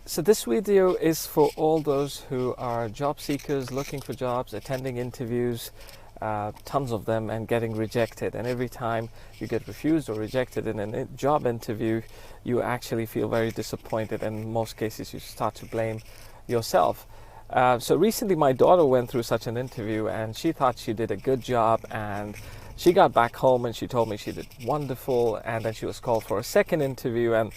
So this video is for all those who are job seekers, looking for jobs, attending interviews, tons of them, and getting rejected. And every time you get refused or rejected in a job interview, you actually feel very disappointed, and in most cases you start to blame yourself. So recently my daughter went through such an interview and she thought she did a good job, and she got back home and she told me she did wonderful, and then she was called for a second interview and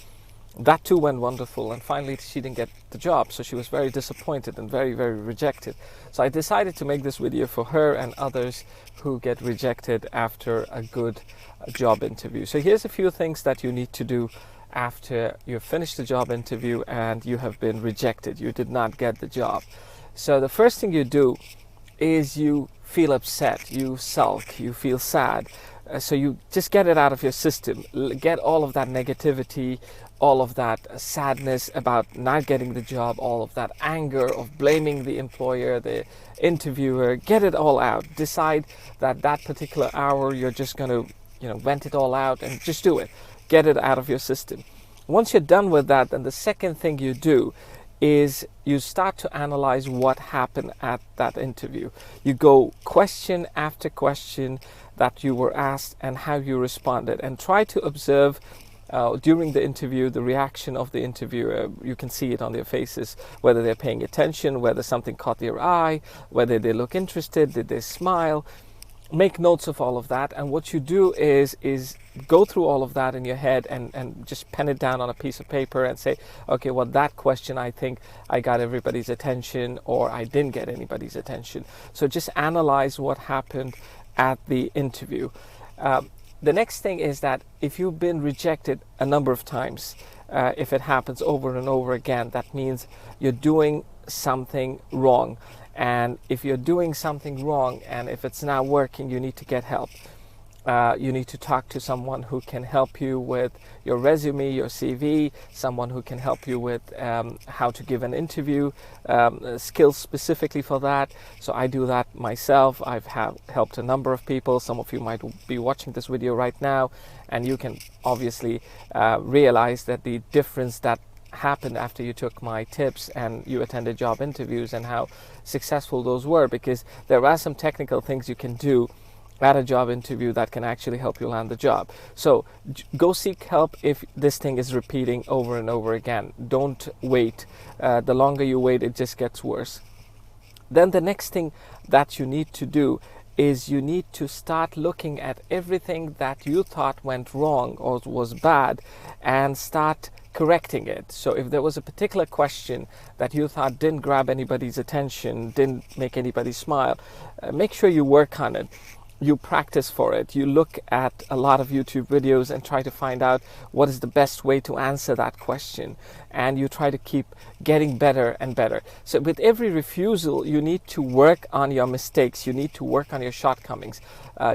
that too went wonderful, and finally she didn't get the job. So she was very disappointed and very rejected. So I decided to make this video for her and others who get rejected after a good job interview. So here's a few things that you need to do after you've finished the job interview and you have been rejected. You did not get the job. So the first thing you do is you feel upset, you sulk, you feel sad. So you just get it out of your system. Get all of that negativity, all of that sadness about not getting the job, all of that anger of blaming the employer, the interviewer. Get it all out. Decide that that particular hour you're just going to, vent it all out and just do it. Get it out of your system. Once you're done with that, then the second thing you do is you start to analyze what happened at that interview. You go question after question that you were asked and how you responded, and try to observe during the interview the reaction of the interviewer. You can see it on their faces, whether they're paying attention, whether something caught their eye, whether they look interested, did they smile. Make notes of all of that, and what you do is go through all of that in your head and just pen it down on a piece of paper and say, okay, well, that question I think I got everybody's attention, or I didn't get anybody's attention. So just analyze what happened at the interview. The next thing is that if you've been rejected a number of times, if it happens over and over again, that means you're doing something wrong. And if you're doing something wrong and if it's not working, you need to get help. You need to talk to someone who can help you with your resume, your CV, someone who can help you with how to give an interview, skills specifically for that. So I do that myself. I've helped a number of people. Some of you might be watching this video right now, and you can obviously realize that the difference that happened after you took my tips and you attended job interviews and how successful those were, because there are some technical things you can do at a job interview that can actually help you land the job. So go seek help if this thing is repeating over and over again. Don't wait. The longer you wait, it just gets worse. Then the next thing that you need to do is you need to start looking at everything that you thought went wrong or was bad and start correcting it. So if there was a particular question that you thought didn't grab anybody's attention, didn't make anybody smile, make sure you work on it. You practice for it. You look at a lot of YouTube videos and try to find out what is the best way to answer that question. And you try to keep getting better and better. So with every refusal, you need to work on your mistakes. You need to work on your shortcomings.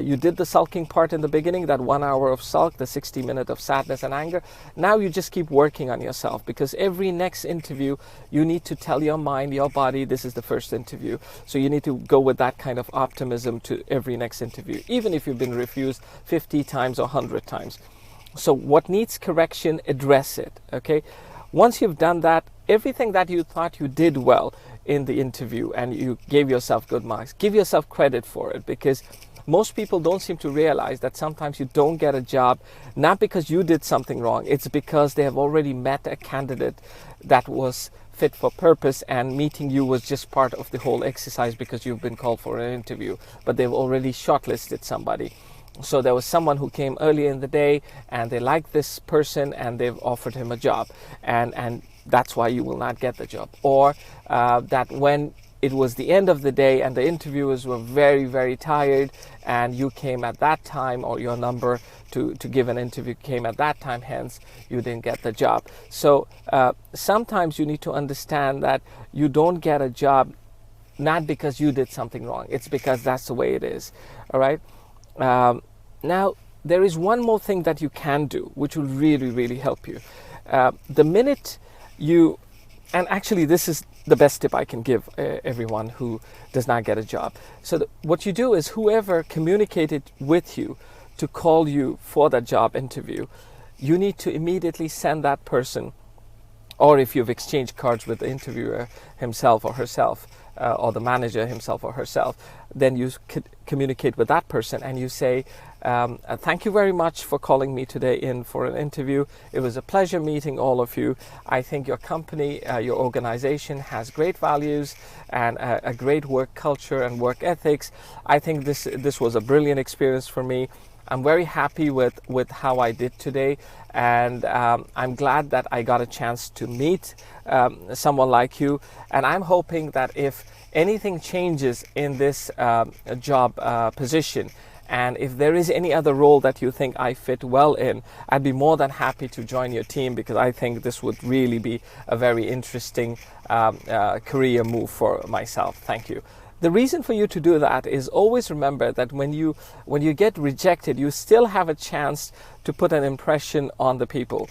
You did the sulking part in the beginning, that 1 hour of sulk, the 60 minutes of sadness and anger. Now you just keep working on yourself, because every next interview, you need to tell your mind, your body, this is the first interview. So you need to go with that kind of optimism to every next interview, even if you've been refused 50 times or 100 times. So what needs correction, address it, okay? Once you've done that, everything that you thought you did well in the interview and you gave yourself good marks, give yourself credit for it, because most people don't seem to realize that sometimes you don't get a job not because you did something wrong. It's because they have already met a candidate that was fit for purpose, and meeting you was just part of the whole exercise because you've been called for an interview, but they've already shortlisted somebody. So there was someone who came earlier in the day and they liked this person and they've offered him a job, and that's why you will not get the job. Or that when it was the end of the day and the interviewers were very tired and you came at that time, or your number to give an interview came at that time, hence you didn't get the job. So sometimes you need to understand that you don't get a job not because you did something wrong. It's because that's the way it is. All right. Now there is one more thing that you can do which will really help you. The minute you, and actually this is the best tip I can give everyone who does not get a job. So what you do is, whoever communicated with you to call you for that job interview, you need to immediately send that person or if you've exchanged cards with the interviewer himself or herself, or the manager himself or herself, then you communicate with that person and you say, thank you very much for calling me today in for an interview. It was a pleasure meeting all of you. I think your company, your organization has great values and a great work culture and work ethics. I think this was a brilliant experience for me. I'm very happy with how I did today, and I'm glad that I got a chance to meet someone like you, and I'm hoping that if anything changes in this job position, and if there is any other role that you think I fit well in, I'd be more than happy to join your team, because I think this would really be a very interesting career move for myself. Thank you. The reason for you to do that is always remember that when you get rejected, you still have a chance to put an impression on the people.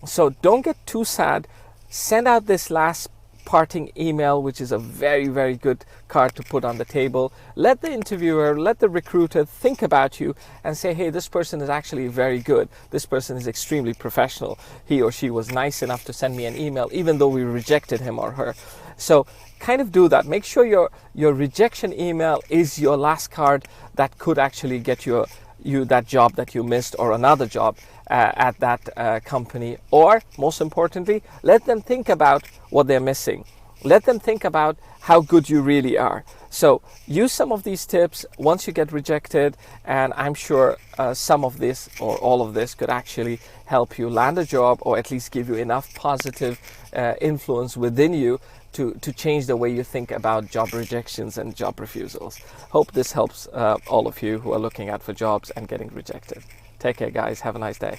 So don't get too sad. Send out this last parting email, which is a very, very good card to put on the table. Let the interviewer, let the recruiter think about you and say, hey, this person is actually very good. This person is extremely professional. He or she was nice enough to send me an email, even though we rejected him or her. So kind of do that. Make sure your rejection email is your last card that could actually get you that job that you missed, or another job at that company. Or most importantly, let them think about what they're missing. Let them think about how good you really are. So use some of these tips once you get rejected, and I'm sure some of this or all of this could actually help you land a job, or at least give you enough positive influence within you to change the way you think about job rejections and job refusals. Hope this helps all of you who are looking out for jobs and getting rejected. Take care, guys. Have a nice day.